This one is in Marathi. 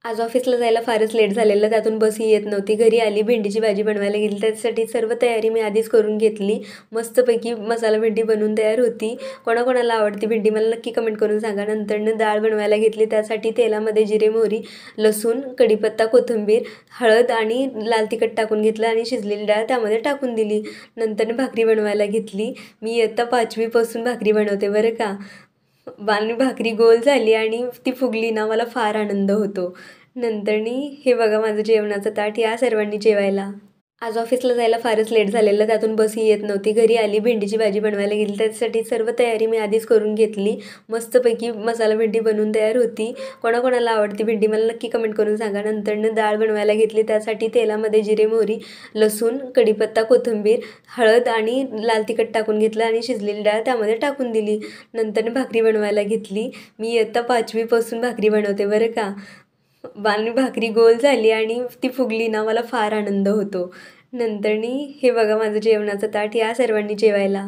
आज ऑफिसला जायला फारच लेट झालेलं, त्यातून बसही येत नव्हती. घरी आली, भेंडीची भाजी बनवायला गेली. त्याच्यासाठी सर्व तयारी मी आधीच करून घेतली. मस्तपैकी मसाला भेंडी बनवून तयार होती. कोणाकोणाला आवडते भेंडी मला नक्की कमेंट करून सांगा. नंतरनं डाळ बनवायला घेतली. त्यासाठी तेलामध्ये जिरे, मोहरी, लसूण, कढीपत्ता, कोथिंबीर, हळद आणि लाल तिखट टाकून घेतलं आणि शिजलेली डाळ त्यामध्ये टाकून दिली. नंतरनं भाकरी बनवायला घेतली. मी इयत्ता 5वीपासून भाकरी बनवते बरं का. आणि भाकरी गोल झाली आणि ती फुगली ना, मला फार आनंद होतो. नंतरनी हे बघा माझं जेवणाचं ताट, या सर्वांनी जेवायला. आज ऑफिसला जायला फारच लेट झालेलं, त्यातून बसही येत नव्हती. घरी आली, भेंडीची भाजी बनवायला गेली. त्याच्यासाठी सर्व तयारी मी आधीच करून घेतली. मस्तपैकी मसाला भेंडी बनवून तयार होती. कोणाकोणाला आवडते भेंडी मला नक्की कमेंट करून सांगा. नंतरनं डाळ बनवायला घेतली. त्यासाठी तेलामध्ये जिरे, मोहरी, लसूण, कढीपत्ता, कोथिंबीर, हळद आणि लाल तिखट टाकून घेतलं आणि शिजलेली डाळ त्यामध्ये टाकून दिली. नंतरनं भाकरी बनवायला घेतली. मी इयत्ता 5वीपासून भाकरी बनवते बरं का. आणि भाकरी गोल झाली आणि ती फुगली ना, मला फार आनंद होतो. नंतरनी हे बघा माझं जेवणाचं ताट, या सर्वांनी जेवायला.